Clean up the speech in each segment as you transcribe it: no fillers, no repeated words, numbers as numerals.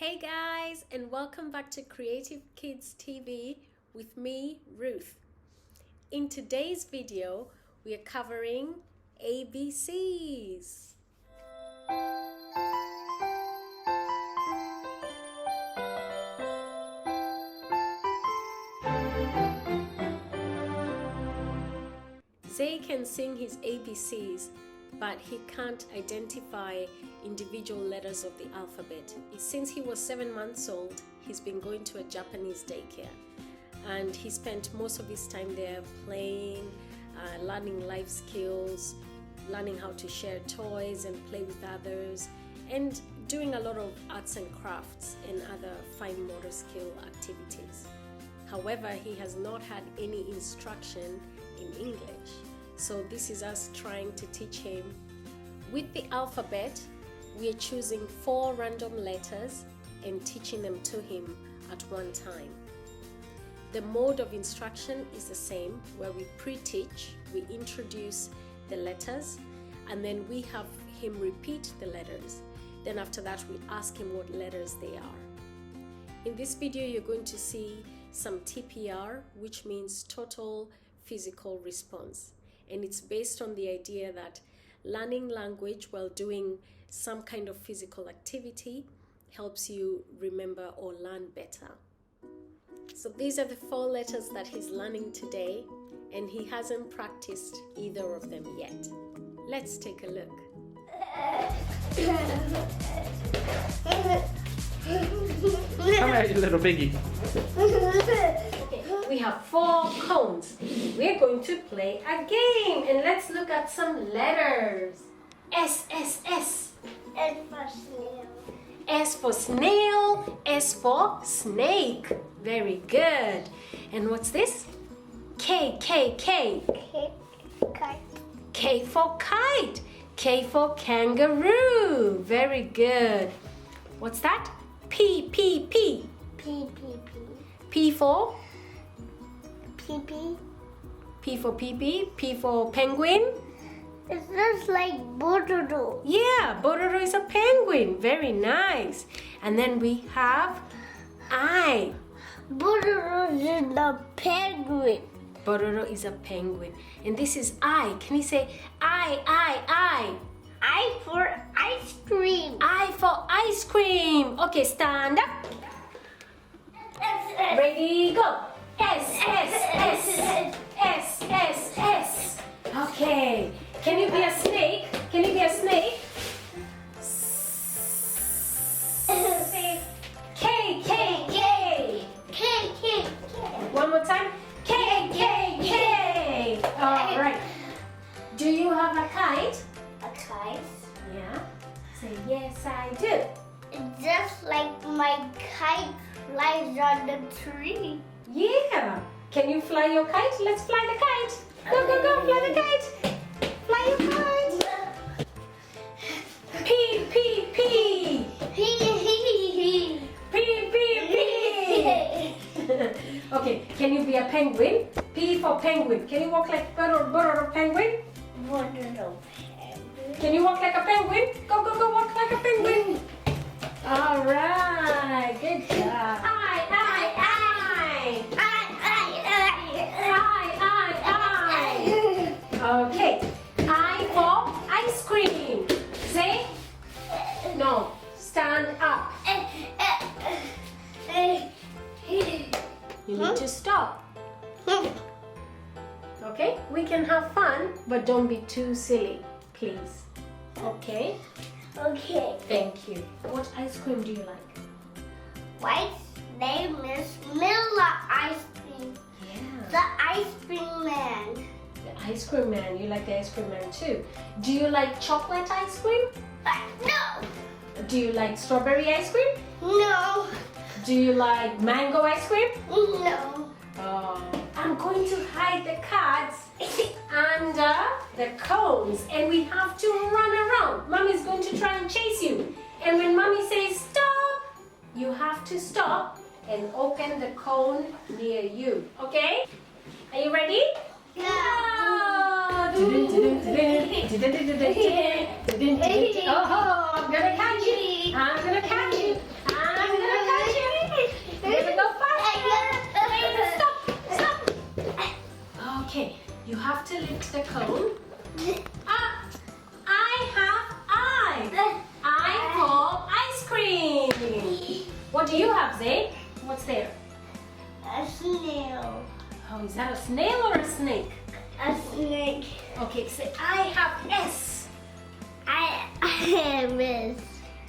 Hey guys, and welcome back to Creative Kids TV with me, Ruth. In today's video, we are covering ABCs. Zay can sing his ABCs, but he can't identify individual letters of the alphabet. Since he was 7 months old, he's been going to a Japanese daycare, and he spent most of his time there playing, learning life skills, learning how to share toys and play with others, and doing a lot of arts and crafts and other fine motor skill activities. However, he has not had any instruction in English. So this is us trying to teach him. With the alphabet, we are choosing 4 random letters and teaching them to him at one time. The mode of instruction is the same, where we pre-teach, we introduce the letters, and then we have him repeat the letters. Then after that, we ask him what letters they are. In this video, you're going to see some T.P.R, which means total physical response. And it's based on the idea that learning language while doing some kind of physical activity helps you remember or learn better. So these are the 4 letters that he's learning today, and he hasn't practiced either of them yet. Let's take a look. Come here, you little piggy. Okay, we have 4 cones. We're going to play a game, and let's look at some letters. S, S, S. S for snail. S for snail, S for snake. Very good. And what's this? K, K, K. Kite. K for kite. K for kangaroo. Very good. What's that? P, P, P. P. P for? P. P for pee-pee. P for penguin. It looks like Bororo. Yeah, Bororo is a penguin. Very nice. And then we have I. Bororo is a penguin. Bororo is a penguin. And this is I. Can you say I? I for ice cream. I for ice cream. Okay, stand up. Ready, go. S, S, S. S, S, S. Okay. Can you be a snake? Can you be a snake? Say K, K, K. K. One more time. K, K, K. All right. Do you have a kite? A kite. Yeah. Say yes, I do. It's just like my kite flies on the tree. Yeah. Can you fly your kite? Let's fly the kite. Go, go, go. Fly the kite. Fly your kite. P, P, P. P, P, P. Okay, can you be a penguin? P for penguin. Can you walk like a penguin? Can you walk like a penguin? Go, go, go, walk like a penguin. All right, good job. I. Okay, I for ice cream. Say, no, stand up. You need to stop. Okay, we can have fun, but don't be too silly, please. Okay? Okay. Thank you. What ice cream do you like? White's name is Miller Ice Cream. Yeah. The ice cream man. The ice cream man. You like the ice cream man too. Do you like chocolate ice cream? No. Do you like strawberry ice cream? No. Do you like mango ice cream? No. I'm going to hide the cards under the cones, and we have to run around. Mommy's going to try and chase you. And when Mommy says stop, you have to stop and open the cone near you. Okay? Are you ready? Go. Oh, I'm gonna catch you. I'm gonna catch you. I'm the cone. Ah, I have I. I for ice cream. What do you have, Zay? What's there? A snail. Oh, is that a snail or a snake? A snake. Okay, say I have S. I have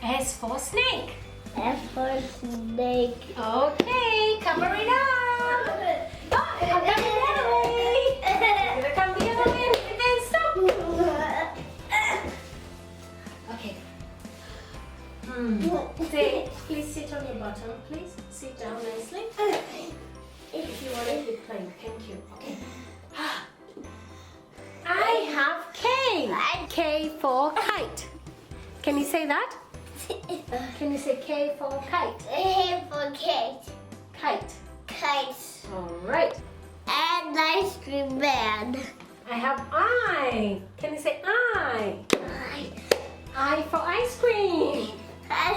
S for snake. F for snake. Okay, cover it up. Oh, I'm coming the other way. I'm gonna come the other way and then stop. Okay. Say, please sit on your bottom, please. Sit down nicely. If you want to keep playing, thank you. Okay. I have K. K for kite. Can you say that? Can you say K for kite? A for kite. Kite. Kite. All right. And ice cream man. I have I. Can you say I? I for ice cream. Oh,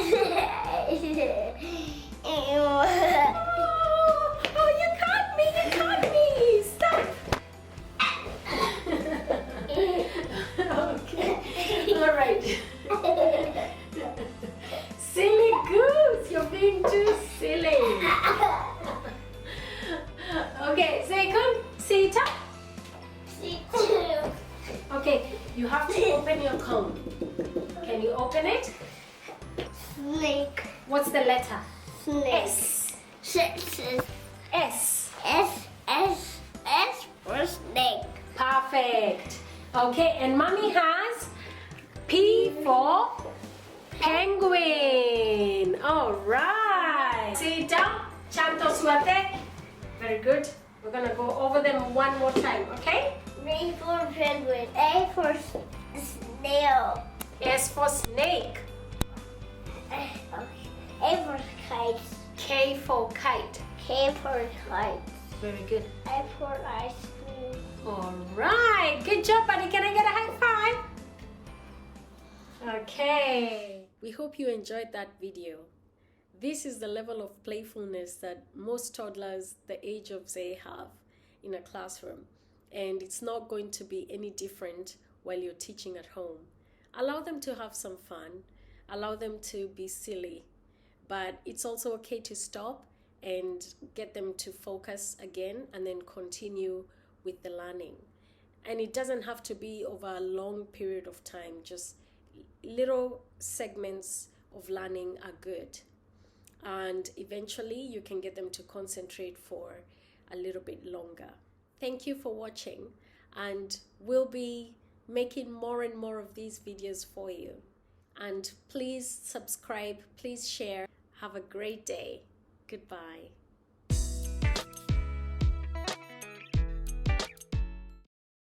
you caught me. You caught me. Stop. Okay. All right. Silly goose. You're being too silly. Okay, second, sit up. Okay, you have to open your cone. Can you open it? Snake. What's the letter? Snake. S. S. S for snake. Perfect. Okay, and mommy has P for penguin. All right. Sit down. Chanto suerte. Very good. We're gonna go over them one more time, okay? B for penguin. A for snail. S for snake. A for kite. K for kite. K for kite. Very good. I for ice cream. All right. Good job, buddy. Can I get a high five? Okay. We hope you enjoyed that video. This is the level of playfulness that most toddlers the age of Zay have in a classroom. And it's not going to be any different while you're teaching at home. Allow them to have some fun. Allow them to be silly. But it's also okay to stop and get them to focus again and then continue with the learning. And it doesn't have to be over a long period of time. Just little segments of learning are good. And eventually you can get them to concentrate for a little bit longer. Thank you for watching, and we'll be making more and more of these videos for you. And please subscribe, please share. Have a great day. Goodbye.